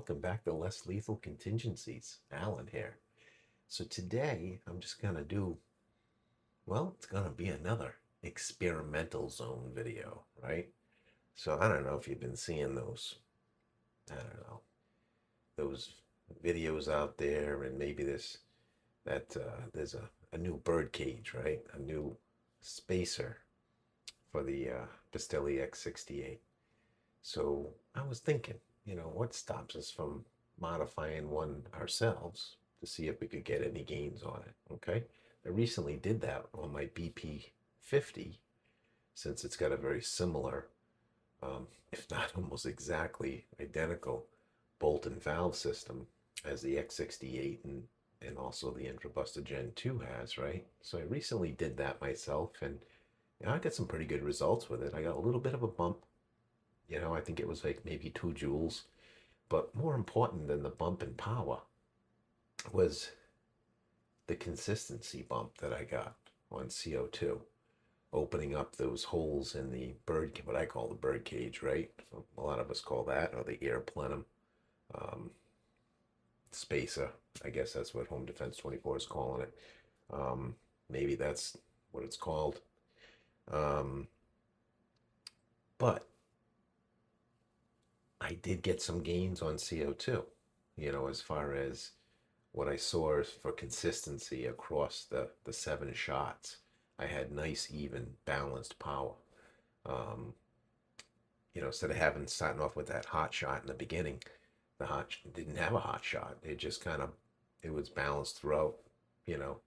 welcome back to Less Lethal Contingencies. Alan here. So today I'm just gonna do, well, it's gonna be another experimental zone video, right? So I don't know if you've been seeing those, I don't know, those videos out there, and maybe there's a new bird cage, right? A new spacer for the Pistelle X-68. So I was thinking, what stops us from modifying one ourselves to see if we could get any gains on it? Okay. I recently did that on my BP50 since it's got a very similar, if not almost exactly identical, bolt and valve system as the X68 and also the Intrabuster Gen 2 has, right? So I recently did that myself, and I got some pretty good results with it. I got a little bit of a bump. I think it was like maybe 2 joules. But more important than the bump in power was the consistency bump that I got on CO2, opening up those holes in the what I call the bird cage, right? A lot of us call that, or the air plenum um, spacer. I guess that's what Home Defense 24 is calling it. Maybe that's what it's called. Um, but I did get some gains on CO2, as far as what I saw for consistency across the 7 shots. I had nice, even, balanced power. Um, instead of starting off with that hot shot in the beginning, the hot didn't have a hot shot. It just it was balanced throughout, you know.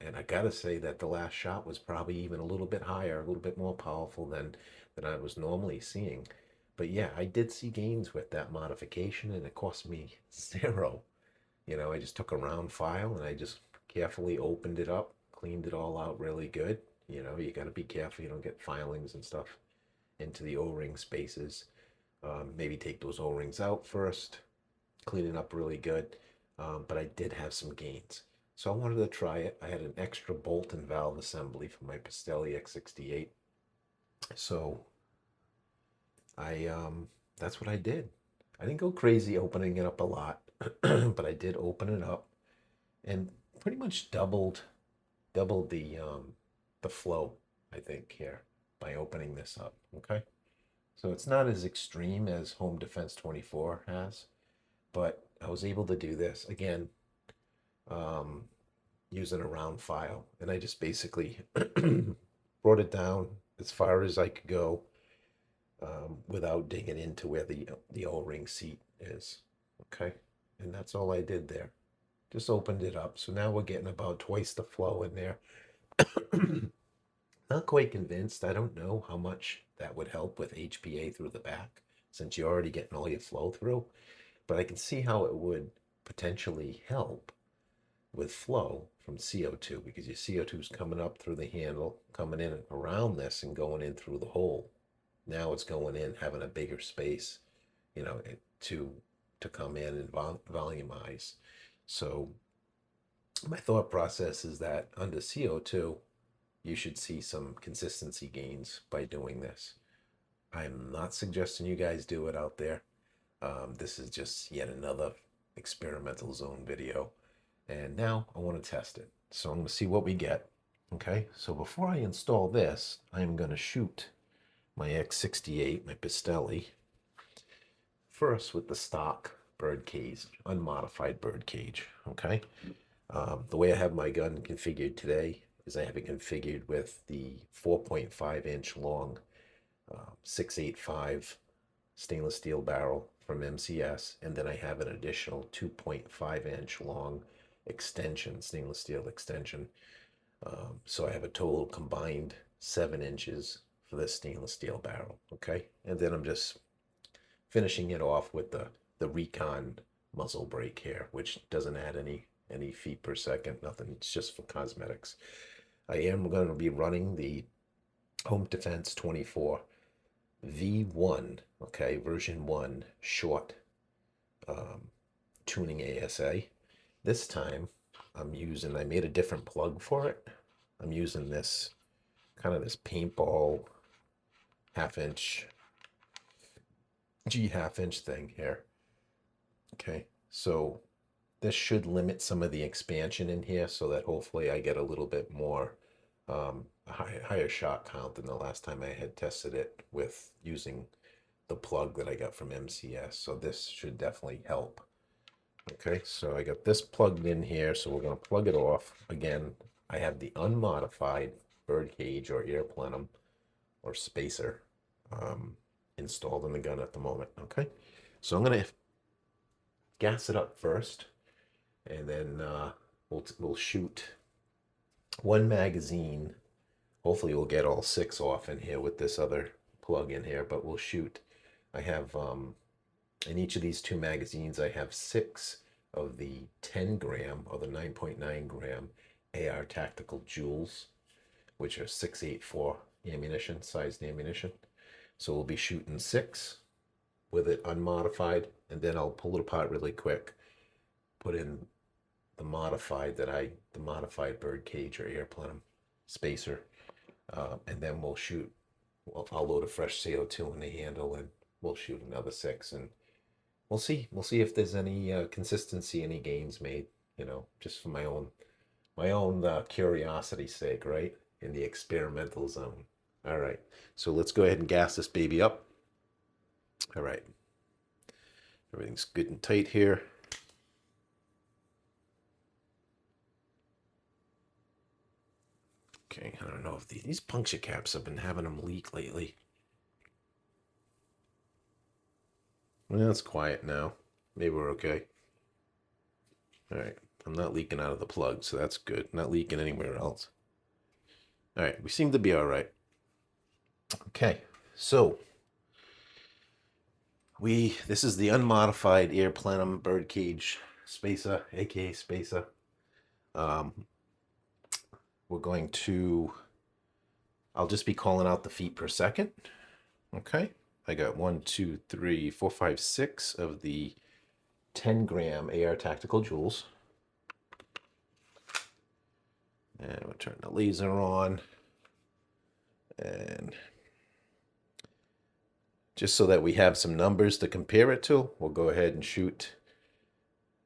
And I gotta say that the last shot was probably even a little bit higher, a little bit more powerful than I was normally seeing. But yeah, I did see gains with that modification, and it cost me zero. I just took a round file and I just carefully opened it up, cleaned it all out really good. You got to be careful you don't get filings and stuff into the O-ring spaces. Maybe take those O-rings out first, clean it up really good. But I did have some gains. So I wanted to try it. I had an extra bolt and valve assembly for my Pistelle X68. So that's what I did. I didn't go crazy opening it up a lot, but I did open it up and pretty much doubled the flow, I think, here by opening this up. Okay. So it's not as extreme as Home Defense 24 has, but I was able to do this again, um, using a round file, and I just basically brought it down as far as I could go, without digging into where the O-ring seat is. Okay, and that's all I did there. Just opened it up. So now we're getting about twice the flow in there. Not quite convinced. I don't know how much that would help with HPA through the back, since you're already getting all your flow through. But I can see how it would potentially help with flow from CO2, because your CO2 is coming up through the handle, coming in around this and going in through the hole. Now it's going in, having a bigger space, to come in and volumize. So my thought process is that under CO2, you should see some consistency gains by doing this. I'm not suggesting you guys do it out there. This is just yet another experimental zone video. And now I want to test it. So I'm going to see what we get. Okay, so before I install this, I'm going to shoot my X68, my Pistelle, first with the stock bird cage, unmodified bird cage. Okay, the way I have my gun configured today is I have it configured with the 4.5-inch long 685 stainless steel barrel from MCS, and then I have an additional 2.5-inch long extension, stainless steel extension. So I have a total combined 7 inches for this stainless steel barrel. Okay, and then I'm just finishing it off with the Recon muzzle brake here, which doesn't add any feet per second, nothing. It's just for cosmetics. I am going to be running the Home Defense 24 V1, okay, version 1 short, tuning ASA. This time I made a different plug for it. I'm using this paintball half-inch thing here. Okay, so this should limit some of the expansion in here so that hopefully I get a little bit more higher shot count than the last time I had tested it with using the plug that I got from MCS. So this should definitely help. Okay, so I got this plugged in here, so we're going to plug it off. Again, I have the unmodified birdcage or ear plenum or spacer installed in the gun at the moment. Okay, so I'm going to gas it up first, and then we'll shoot one magazine. Hopefully we'll get all 6 off in here with this other plug in here, but we'll shoot. I have in each of these 2 magazines, I have 6 of the 10 gram or the 9.9 gram AR tactical jewels, which are 6.84 ammunition, sized ammunition. So we'll be shooting 6 with it unmodified, and then I'll pull it apart really quick, put in the modified birdcage or ear plenum spacer, and then we'll shoot. I'll load a fresh CO2 in the handle, and we'll shoot another 6, and we'll see if there's any consistency, any gains made, you know, just for my own curiosity's sake, right? In the experimental zone. All right, so let's go ahead and gas this baby up. All right, everything's good and tight here. Okay, I don't know if these puncture caps, have been having them leak lately. Well, it's quiet now. Maybe we're okay. All right, I'm not leaking out of the plug, so that's good. Not leaking anywhere else. All right, we seem to be all right. Okay, so this is the unmodified ear plenum birdcage spacer, aka spacer. We're going to, I'll just be calling out the feet per second. Okay, I got 1, 2, 3, 4, 5, 6 of the 10 gram AR tactical jewels. And we'll turn the laser on. And just so that we have some numbers to compare it to, we'll go ahead and shoot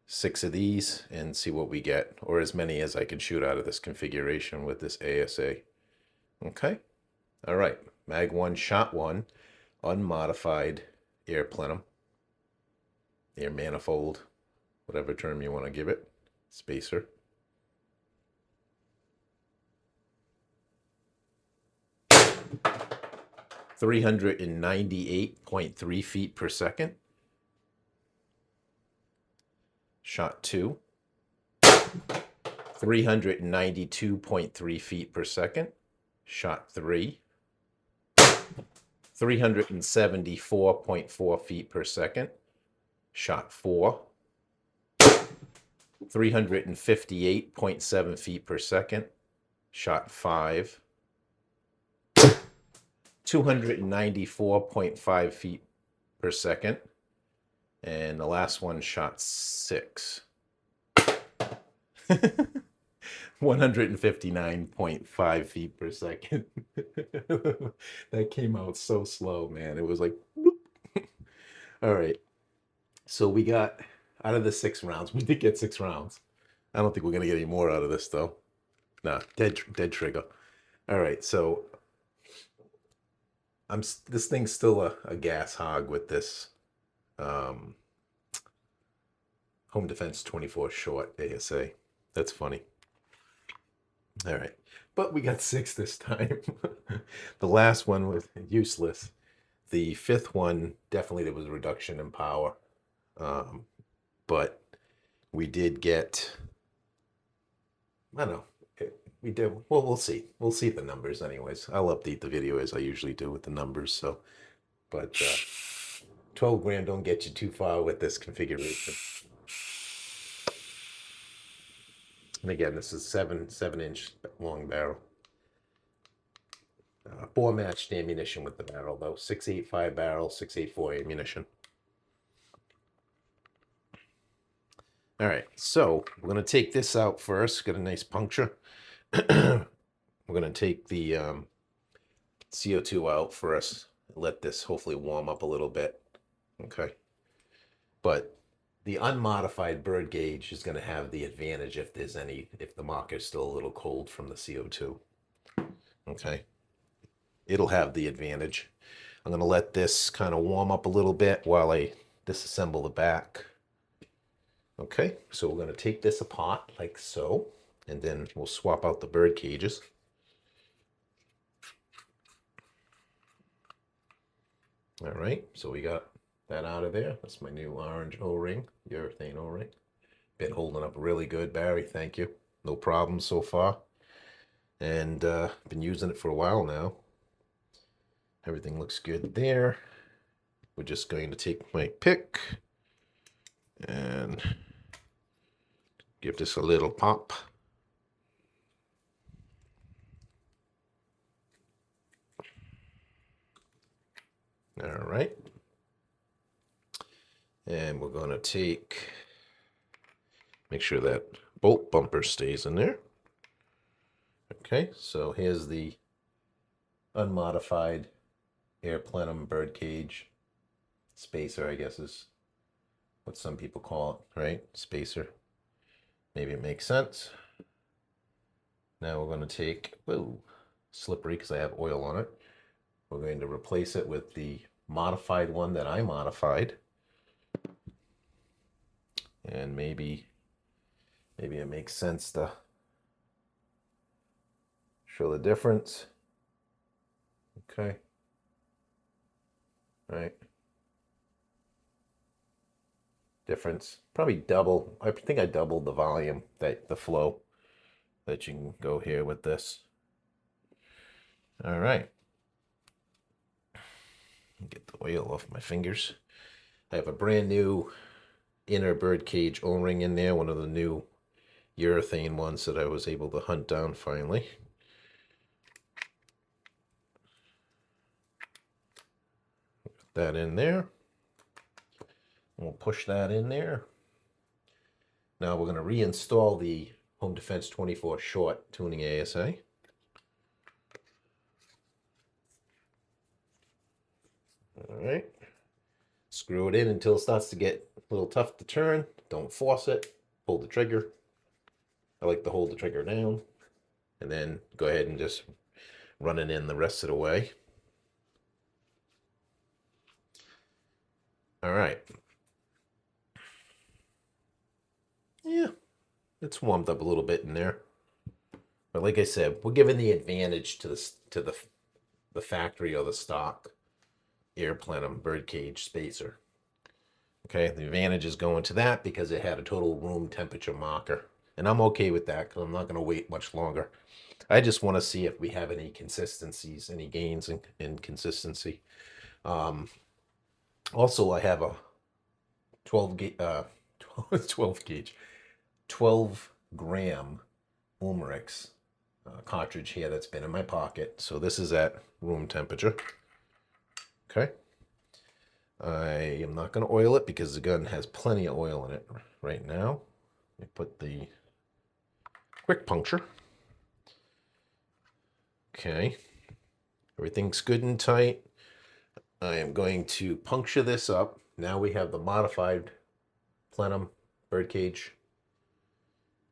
6 of these and see what we get, or as many as I can shoot out of this configuration with this ASA. Okay, all right, mag 1, shot 1, unmodified ear plenum, ear manifold, whatever term you want to give it, spacer. (398.3 feet per second). Shot 2, 392.3 feet per second. Shot 3, 374.4 feet per second. Shot 4, 358.7 feet per second. Shot 5, 294.5 feet per second. And the last one, shot 6. 159.5 feet per second. That came out so slow, man. It was like, all right. So we got, out of the 6 rounds, we did get 6 rounds. I don't think we're going to get any more out of this, though. Nah, dead trigger. All right, so this thing's still a gas hog with this Home Defense 24 short ASA. That's funny. All right, but we got 6 this time. The last one was useless. The 5th one, definitely there was a reduction in power. But we did get, I don't know, we did, well, we'll see. We'll see the numbers anyways. I'll update the video as I usually do with the numbers, so, but 12 grand don't get you too far with this configuration. And again, this is 7-inch long barrel. 4 matched ammunition with the barrel, though. 6.85 barrel, 6.84 ammunition. All right, so we're going to take this out first. Got a nice puncture. We're going to take the CO2 out first. Let this hopefully warm up a little bit. Okay. But the unmodified bird gauge is going to have the advantage if there's any, if the marker is still a little cold from the CO2. Okay. It'll have the advantage. I'm going to let this kind of warm up a little bit while I disassemble the back. Okay, so we're going to take this apart like so, and then we'll swap out the bird cages. All right, so we got that out of there. That's my new orange O-ring, urethane O-ring. Been holding up really good, Barry. Thank you. No problems so far. And been using it for a while now. Everything looks good there. We're just going to take my pick and give this a little pop. All right. And we're going to make sure that bolt bumper stays in there. Okay, so here's the unmodified air plenum birdcage spacer, I guess is what some people call it, right? Spacer. Maybe it makes sense. Now we're going to take, whoa, slippery because I have oil on it. We're going to replace it with the modified one that I modified. And maybe it makes sense to show the difference. Okay. Right. Difference. Probably double. I think I doubled the volume, the flow that you can go here with this. All right. Get the oil off my fingers. I have a brand new inner birdcage O-ring in there, one of the new urethane ones that I was able to hunt down finally. Put that in there. We'll push that in there. Now we're going to reinstall the Home Defense 24 short tuning ASA. All right. Screw it in until it starts to get a little tough to turn. Don't force it. Hold the trigger. I like to hold the trigger down. And then go ahead and just run it in the rest of the way. All right. Yeah, it's warmed up a little bit in there. But like I said, we're giving the advantage to the factory or the stock air plenum birdcage spacer. Okay, the advantage is going to that because it had a total room temperature marker. And I'm okay with that because I'm not going to wait much longer. I just want to see if we have any consistencies, any gains in consistency. Also, I have a 12 gram Umerix cartridge here that's been in my pocket. So this is at room temperature. Okay. I am not going to oil it because the gun has plenty of oil in it right now. Let me put the quick puncture. Okay. Everything's good and tight. I am going to puncture this up. Now we have the modified plenum birdcage.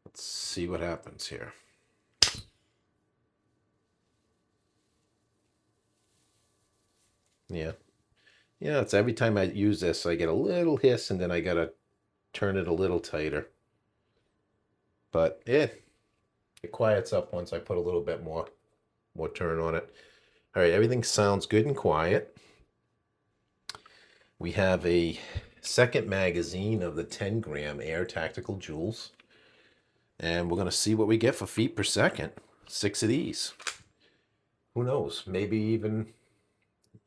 Let's see what happens here. Yeah. Yeah, it's every time I use this, I get a little hiss and then I gotta turn it a little tighter. But it quiets up once I put a little bit more turn on it. All right, everything sounds good and quiet. We have a second magazine of the 10 gram Air Tactical Jewels. And we're going to see what we get for feet per second. 6 of these. Who knows? Maybe even,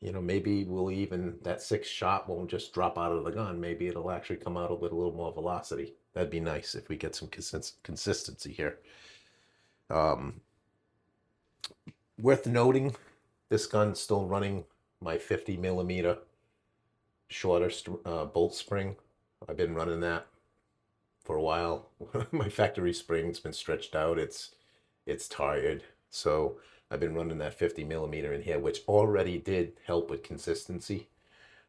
maybe that 6th shot won't just drop out of the gun. Maybe it'll actually come out with a little more velocity. That'd be nice if we get some consistency here. Worth noting, this gun's still running my 50 millimeter shorter bolt spring. I've been running that for a while. My factory spring's been stretched out. It's tired. So I've been running that 50 millimeter in here, which already did help with consistency.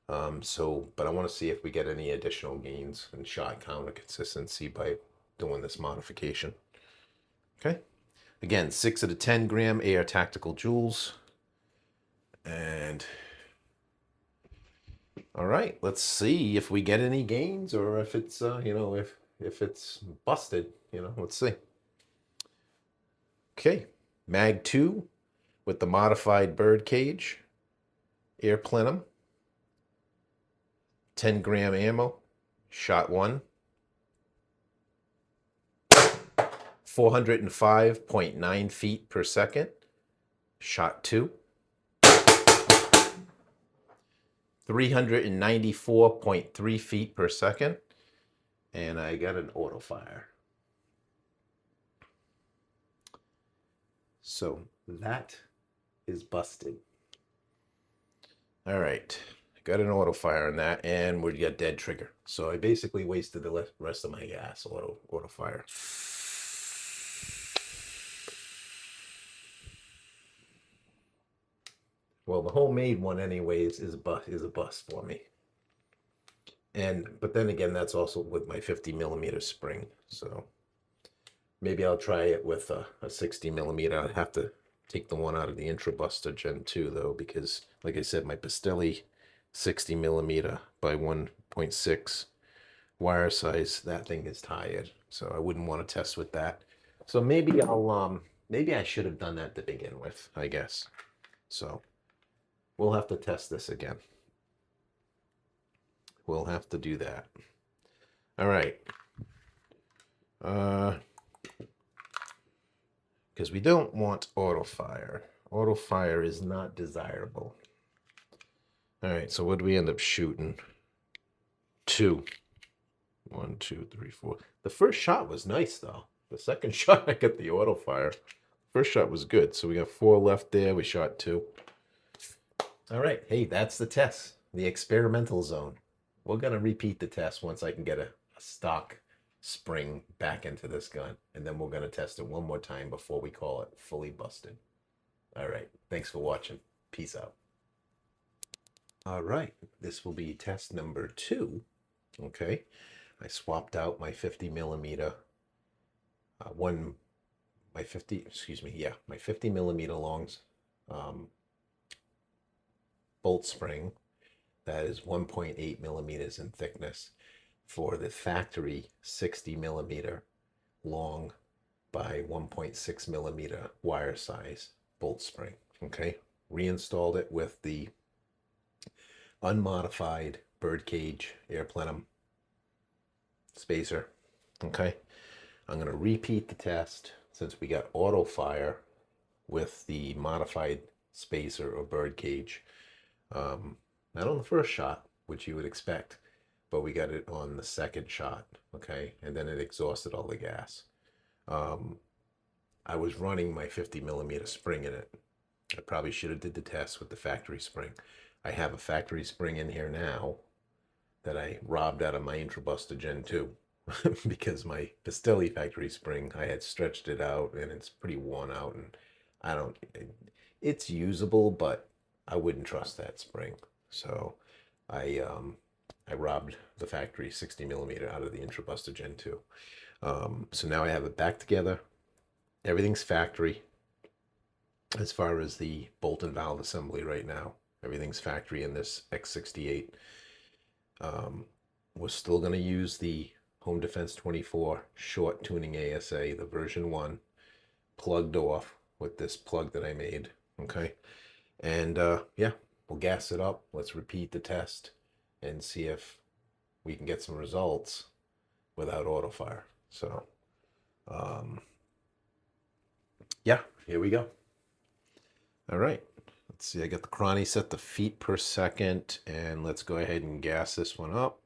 But I want to see if we get any additional gains in shot count or consistency by doing this modification. Okay. Again, 6 of the 10 gram AR Tactical Jewels. And all right, let's see if we get any gains or if it's, if it's busted, let's see. Okay, Mag 2 with the modified birdcage, air plenum, 10 gram ammo, shot 1, 405.9 feet per second, shot 2, 394.3 feet per second, and I got an auto fire. So that is busted. All right, got an auto fire on that, and we got dead trigger. So I basically wasted the rest of my gas auto fire. Well, the homemade one, anyways, is a bust for me. But then again, that's also with my 50 millimeter spring. So maybe I'll try it with a 60 millimeter. I'd have to take the one out of the Intra Buster Gen 2 though, because like I said, my Pistelle 60 millimeter by 1.6 wire size, that thing is tired. So I wouldn't want to test with that. So maybe maybe I should have done that to begin with, I guess. So we'll have to test this again. We'll have to do that. All right. Because we don't want auto fire. Auto fire is not desirable. All right, so what do we end up shooting? 2. 1, 2, 3, 4. The first shot was nice though. The second shot I got the auto fire. First shot was good. So we got 4 left there. We shot 2. All right. Hey, that's the test. The experimental zone. We're going to repeat the test once I can get a stock spring back into this gun. And then we're going to test it one more time before we call it fully busted. All right. Thanks for watching. Peace out. All right. This will be test number 2. Okay. I swapped out my 50 millimeter, my 50 millimeter longs bolt spring that is 1.8 millimeters in thickness for the factory 60 millimeter long by 1.6 millimeter wire size bolt spring. Okay, reinstalled it with the unmodified birdcage air plenum spacer. Okay, I'm going to repeat the test since we got auto fire with the modified spacer or birdcage. Not on the first shot, which you would expect, but we got it on the second shot. Okay, and then it exhausted all the gas. I was running my 50 millimeter spring in it. I probably should have did the test with the factory spring. I have a factory spring in here now that I robbed out of my Intra Buster Gen 2 because my Pistelle factory spring, I had stretched it out and it's pretty worn out, and it's usable, but I wouldn't trust that spring. So I robbed the factory 60 millimeter out of the Intra Buster Gen 2. So now I have it back together. Everything's factory as far as the bolt and valve assembly right now. Everything's factory in this X-68. We're still going to use the Home Defense 24 short tuning ASA, the version 1, plugged off with this plug that I made. Okay. And yeah, we'll gas it up. Let's repeat the test and see if we can get some results without auto fire. So yeah, here we go. All right, let's see. I got the chrony set to feet per second, and let's go ahead and gas this one up.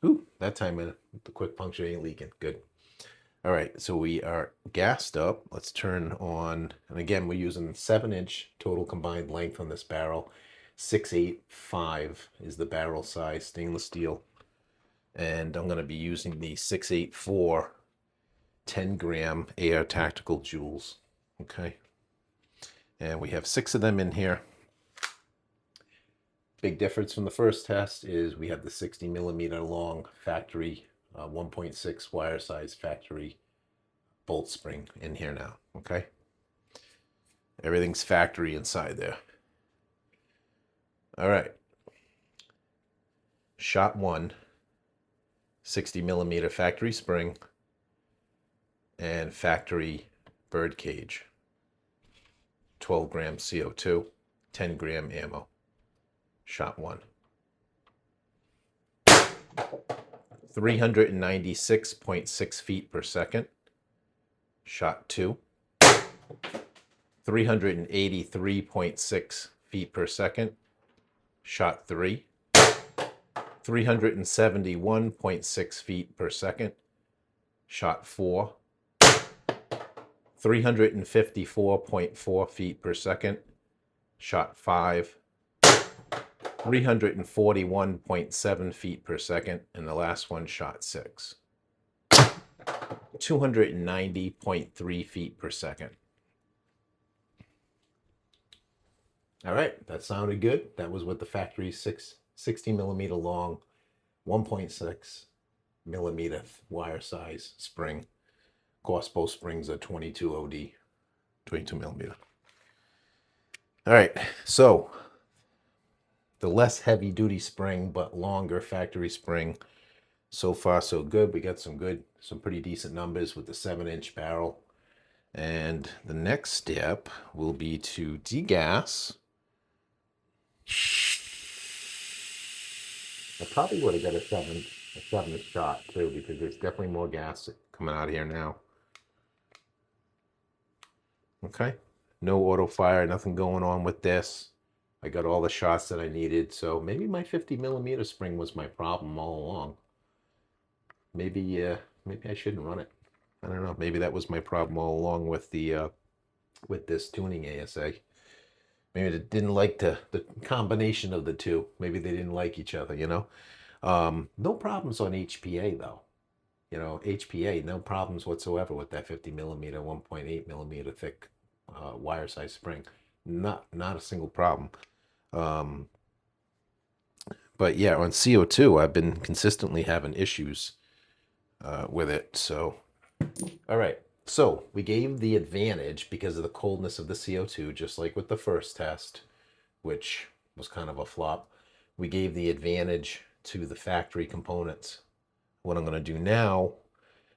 Ooh, that time the quick puncture ain't leaking. Good. All right, so we are gassed up. Let's turn on, and again, we're using 7-inch total combined length on this barrel. 685 is the barrel size, stainless steel. And I'm going to be using the 684 10-gram AR Tactical Jewels. Okay. And we have 6 of them in here. Big difference from the first test is we have the 60 millimeter long factory 1.6 wire size factory bolt spring in here now. Okay, everything's factory inside there. All right, shot 1, 60 millimeter factory spring and factory bird cage, 12 gram CO2, 10 gram ammo. Shot 1. 396.6 feet per second. Shot 2. 383.6 feet per second. Shot 3. 371.6 feet per second. Shot 4. 354.4 feet per second. Shot 5. 341.7 feet per second, and the last one shot 6. 290.3 feet per second. All right, that sounded good. That was with the factory 60 millimeter long, 1.6 millimeter wire size spring. Of course, both springs are 22 OD, 22 millimeter. All right, so the less heavy duty spring, but longer factory spring. So far, so good. We got some pretty decent numbers with the 7-inch barrel. And the next step will be to degas. I probably would have got a 7 shot too, because there's definitely more gas coming out of here now. Okay, no auto fire, nothing going on with this. I got all the shots that I needed, so maybe my 50 millimeter spring was my problem all along. Maybe I shouldn't run it. I don't know. Maybe that was my problem all along with the with this tuning ASA. Maybe they didn't like the combination of the two. Maybe they didn't like each other, you know. No problems on HPA though. You know, HPA, no problems whatsoever with that 50 millimeter, 1.8 millimeter thick wire size spring. Not a single problem. But yeah, on CO2, I've been consistently having issues with it. So, all right. So we gave the advantage because of the coldness of the CO2, just like with the first test, which was kind of a flop. We gave the advantage to the factory components. What I'm going to do now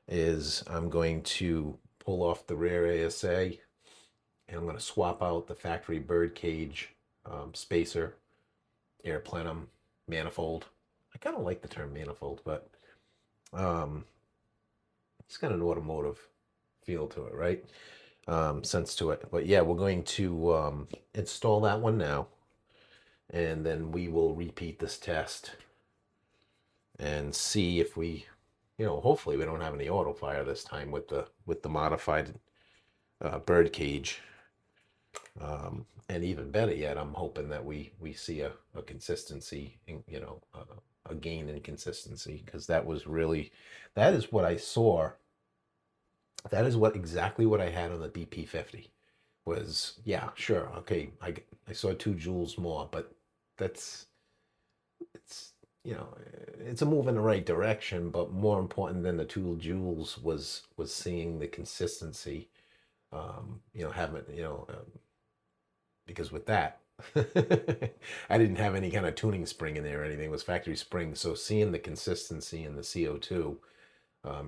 is I'm going to pull off the rear ASA, and I'm going to swap out the factory birdcage spacer, air plenum, manifold. I kind of like the term manifold, but it's got an automotive feel to it, right? Sense to it. But yeah, we're going to install that one now, and then we will repeat this test and see if we, you know, hopefully we don't have any auto fire this time with the modified bird cage. And even better yet, I'm hoping that we see a consistency, in, you know, a gain in consistency, because that is what I saw. That is exactly what I had on the BP50 was, yeah, sure. Okay. I saw 2 joules more, but it's, you know, it's a move in the right direction, but more important than the 2 joules was seeing the consistency, you know, having, you know, because with that, I didn't have any kind of tuning spring in there or anything. It was factory spring. So seeing the consistency in the CO2,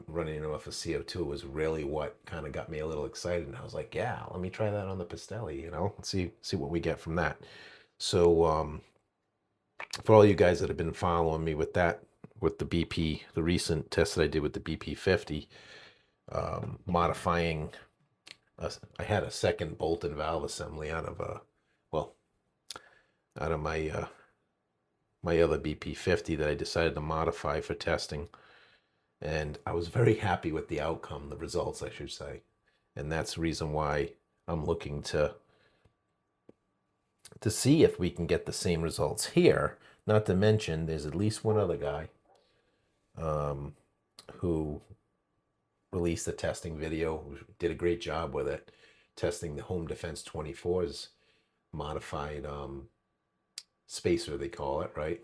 running off of CO2 was really what kind of got me a little excited. And I was like, yeah, let me try that on the Pistelle, you know, see what we get from that. So for all you guys that have been following me with that, with the BP, the recent test that I did with the BP50, modifying, I had a second bolt and valve assembly out of my my other BP50 that I decided to modify for testing, and I was very happy with the outcome, the results, I should say, and that's the reason why I'm looking to see if we can get the same results here. Not to mention, there's at least one other guy who released a testing video, who did a great job with it, testing the Home Defense 24's modified spacer, they call it, right?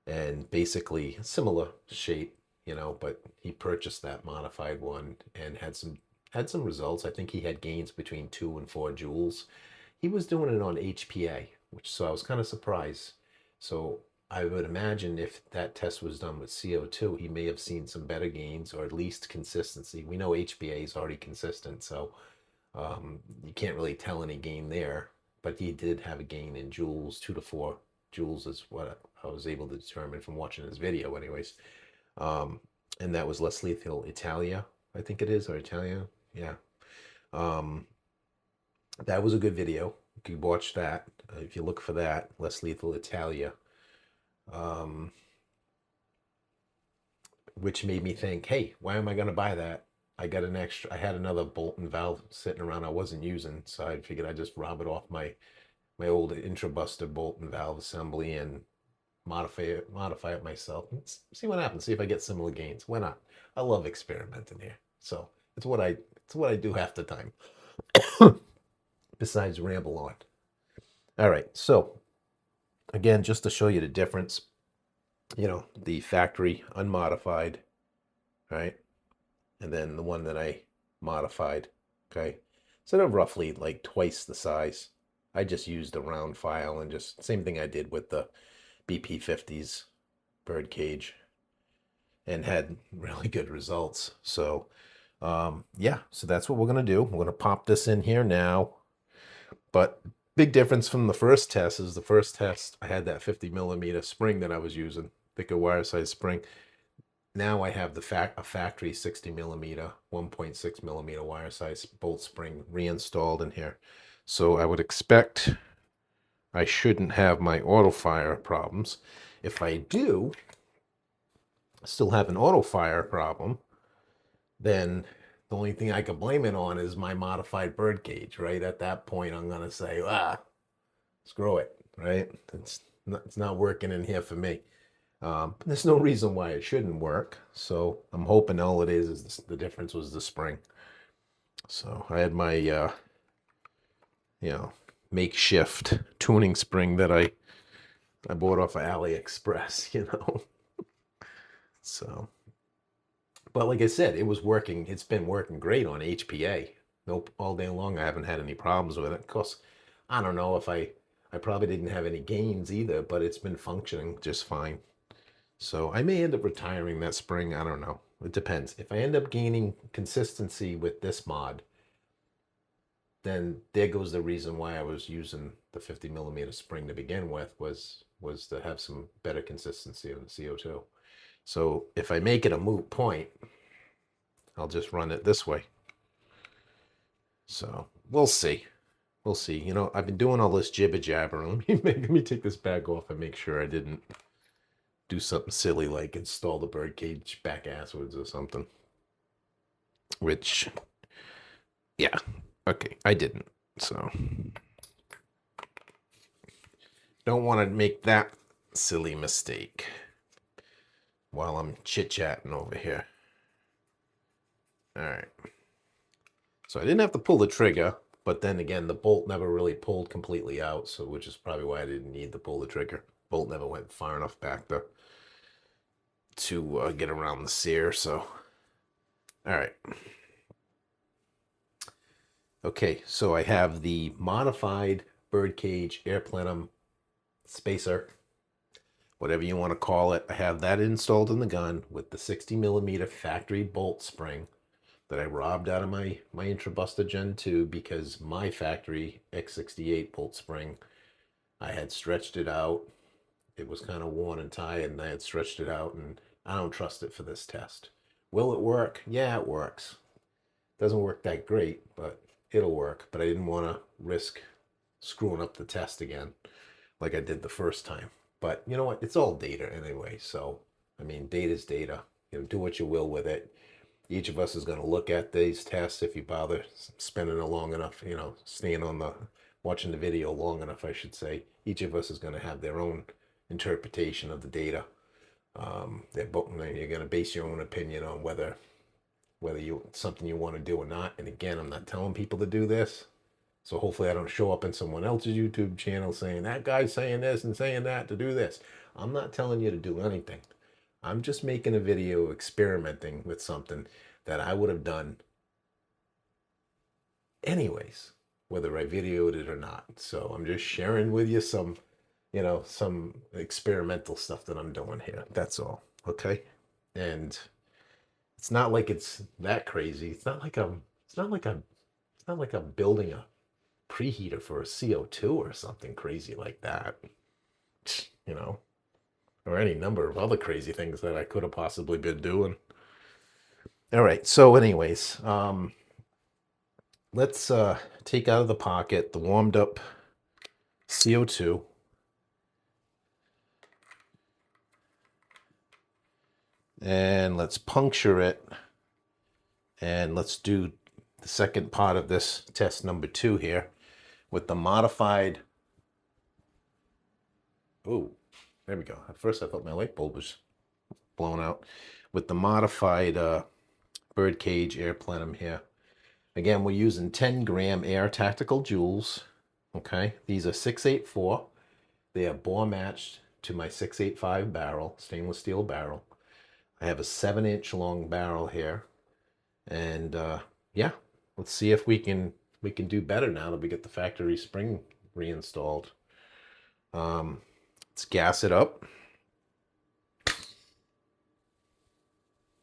And basically similar shape, you know, but he purchased that modified one and had some results. I think he had gains between 2 and 4 joules. He was doing it on HPA, which so I was kind of surprised. So I would imagine if that test was done with CO2, he may have seen some better gains or at least consistency. We know HPA is already consistent, so you can't really tell any gain there. But he did have a gain in joules, 2 to 4 joules is what I was able to determine from watching his video, anyways. And that was less lethal Italia, I think it is, or Italia, yeah. Um, that was a good video. You can watch that if you look for that, less lethal Italia. Which made me think, hey, why am I going to buy that? I had another bolt and valve sitting around I wasn't using, so I figured I'd just rob it off my old intrabuster bolt and valve assembly and modify it myself. See what happens. See if I get similar gains. Why not? I love experimenting here. So it's what I do half the time. Besides ramble on. All right, so again, just to show you the difference, you know, the factory unmodified, right? And then the one that I modified, okay? So they're roughly like twice the size. I just used a round file and just same thing I did with the BP50s birdcage and had really good results. So yeah, so that's what we're going to do. We're going to pop this in here now. But big difference from the first test is the first test, I had that 50mm spring that I was using, thicker wire size spring. Now I have a factory 60mm, 1.6mm wire size bolt spring reinstalled in here. So I would expect I shouldn't have my auto fire problems. If I do still have an auto fire problem, then the only thing I can blame it on is my modified birdcage, right? At that point, I'm going to say, screw it, right? It's not working in here for me. There's no reason why it shouldn't work. So I'm hoping all it is the difference was the spring. So I had my, you know, makeshift tuning spring that I bought off of AliExpress, you know. So, but like I said, it was working. It's been working great on HPA. Nope, all day long. I haven't had any problems with it. Of course, I don't know if I probably didn't have any gains either, but it's been functioning just fine. So I may end up retiring that spring. I don't know. It depends. If I end up gaining consistency with this mod, then there goes the reason why I was using the 50mm spring to begin with, was to have some better consistency of the CO2. So if I make it a moot point, I'll just run it this way. So we'll see. We'll see. You know, I've been doing all this jibber jabber. Let me take this bag off and make sure I didn't do something silly like install the birdcage back asswards or something. Which, yeah, okay, I didn't. So don't want to make that silly mistake while I'm chit-chatting over here. All right. So I didn't have to pull the trigger, but then again, the bolt never really pulled completely out, so which is probably why I didn't need to pull the trigger. Bolt never went far enough back to get around the sear, so. All right. Okay, so I have the modified birdcage air plenum spacer, whatever you want to call it. I have that installed in the gun with the 60mm factory bolt spring that I robbed out of my Intrabuster Gen 2 because my factory X-68 bolt spring, I had stretched it out. It was kind of worn and tired, and I had stretched it out, and I don't trust it for this test. Will it work? Yeah, it works. Doesn't work that great, but it'll work. But I didn't want to risk screwing up the test again like I did the first time. But you know what? It's all data anyway. So, I mean, data's data. You know, do what you will with it. Each of us is going to look at these tests if you bother spending it long enough, you know, watching the video long enough, I should say. Each of us is going to have their own interpretation of the data. You're going to base your own opinion on whether it's something you want to do or not. And again, I'm not telling people to do this. So hopefully I don't show up in someone else's YouTube channel saying that guy's saying this and saying that to do this. I'm not telling you to do anything. I'm just making a video experimenting with something that I would have done anyways, whether I videoed it or not. So I'm just sharing with you some, some experimental stuff that I'm doing here. That's all. Okay. And it's not like it's that crazy. It's not like I'm building a preheater for a CO2 or something crazy like that, or any number of other crazy things that I could have possibly been doing. All right. So anyways, let's take out of the pocket the warmed up CO2. And let's puncture it. And let's do the second part of this test number 2 here with the modified. Oh, there we go. At first I thought my light bulb was blown out. With the modified birdcage air plenum here. Again, we're using 10 gram air tactical joules. Okay, these are 684. They are bore matched to my 685 barrel, stainless steel barrel. I have a 7-inch long barrel here. And yeah, let's see if we can do better now that we get the factory spring reinstalled. Let's gas it up.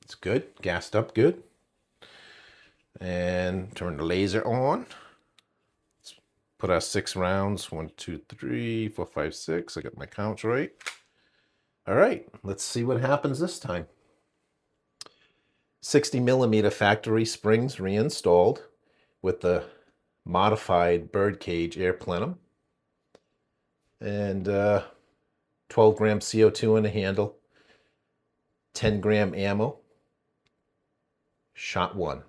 It's good, gassed up good. And turn the laser on. Let's put our 6 rounds. 1, 2, 3, 4, 5, 6. I got my counts right. All right, let's see what happens this time. 60 millimeter factory springs reinstalled with the modified birdcage air plenum. And 12 gram CO2 in the handle. 10 gram ammo. Shot 1.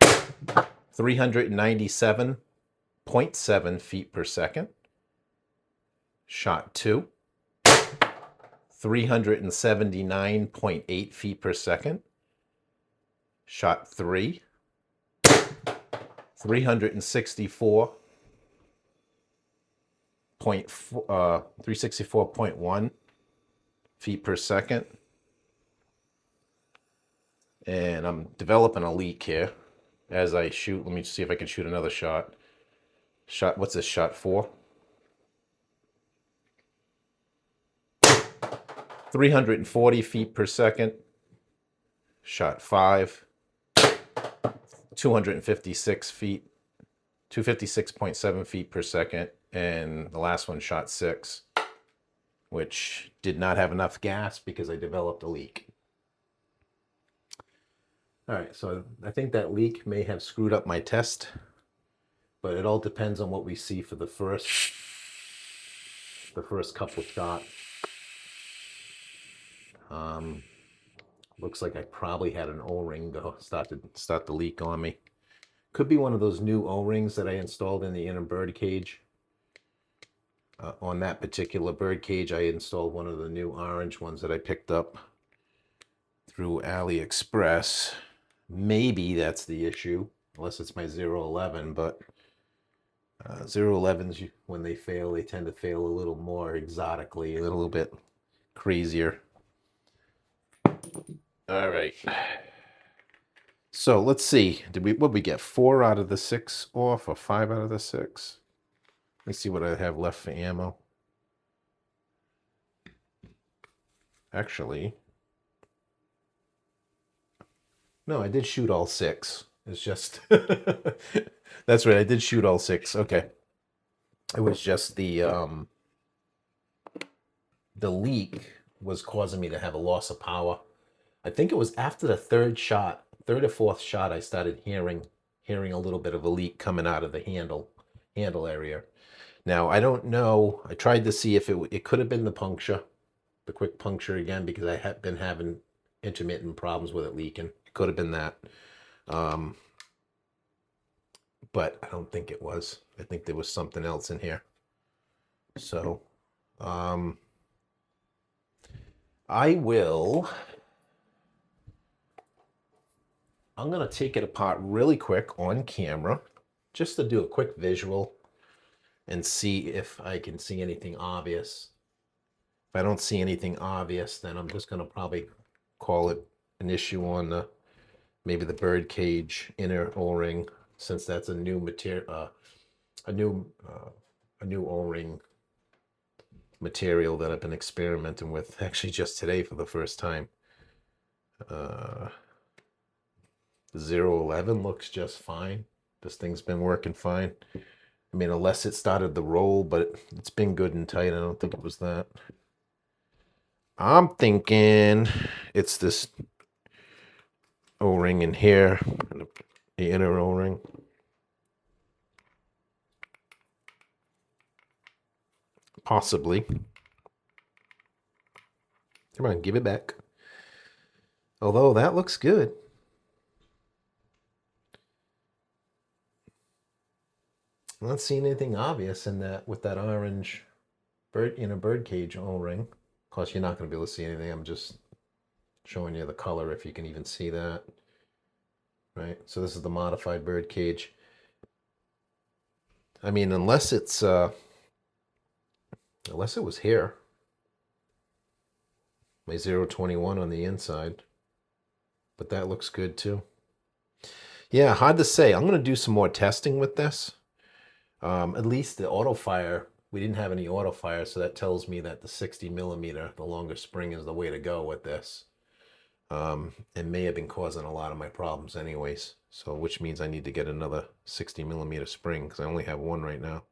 397.7 feet per second. Shot 2. 379.8 feet per second. Shot 3. 364.1 feet per second. And I'm developing a leak here as I shoot. Let me see if I can shoot another shot. What's this, shot 4? 340 feet per second. Shot 5. 256 feet. 256.7 feet per second. And the last one, shot 6, which did not have enough gas because I developed a leak. All right, so I think that leak may have screwed up my test, but it all depends on what we see for the first couple shots. Looks like I probably had an O-ring start the leak on me. Could be one of those new O-rings that I installed in the inner bird cage. On that particular bird cage, I installed one of the new orange ones that I picked up through AliExpress. Maybe that's the issue, unless it's my 011, but 011s, when they fail, they tend to fail a little more exotically, a little bit crazier. All right. So let's see. What we get? 4 out of the 6 off, or 5 out of the 6? Let's see what I have left for ammo. Actually, no, I did shoot all 6. It's just that's right. I did shoot all 6. Okay. It was just the leak was causing me to have a loss of power. I think it was after the third or fourth shot, I started hearing a little bit of a leak coming out of the handle area. Now, I don't know. I tried to see if it could have been the quick puncture again, because I had been having intermittent problems with it leaking. It could have been that. But I don't think it was. I think there was something else in here. So, I'm going to take it apart really quick on camera just to do a quick visual and see if I can see anything obvious. If I don't see anything obvious, then I'm just going to probably call it an issue on the maybe the birdcage inner O-ring, since that's a new material, a new O-ring material that I've been experimenting with actually just today for the first time. 011 looks just fine. This thing's been working fine. I mean, unless it started to roll, but it's been good and tight. I don't think it was that. I'm thinking it's this O-ring in here, the inner O-ring. Possibly. Come on, give it back. Although that looks good. I'm not seeing anything obvious in that with that orange birdcage O-ring. Of course, you're not going to be able to see anything. I'm just showing you the color if you can even see that. Right? So this is the modified birdcage. I mean, unless it was here. My 021 on the inside. But that looks good too. Yeah, hard to say. I'm going to do some more testing with this. At least the auto fire, we didn't have any auto fire, so that tells me that the 60 millimeter, the longer spring, is the way to go with this. It may have been causing a lot of my problems anyways, so which means I need to get another 60 millimeter spring because I only have one right now.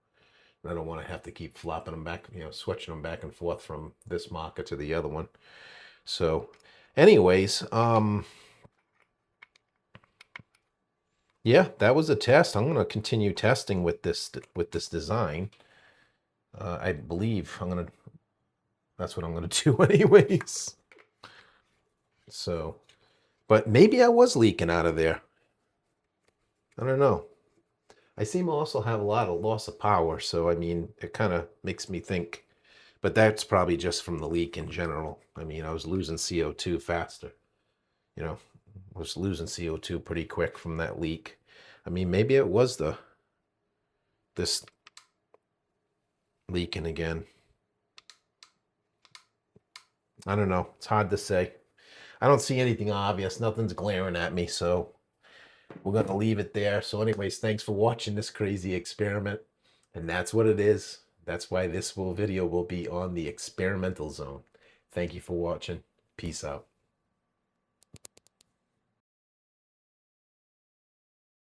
And I don't want to have to keep flopping them back, switching them back and forth from this marker to the other one. So anyways, yeah, that was a test. I'm going to continue testing with this design. I believe that's what I'm going to do anyways. So, but maybe I was leaking out of there. I don't know. I seem to also have a lot of loss of power, so I mean, it kind of makes me think, but that's probably just from the leak in general. I mean, I was losing CO2 faster. I was losing CO2 pretty quick from that leak. I mean, maybe it was this leaking again. I don't know. It's hard to say. I don't see anything obvious. Nothing's glaring at me, so we're going to leave it there. So anyways, thanks for watching this crazy experiment. And that's what it is. That's why this video will be on the experimental zone. Thank you for watching. Peace out.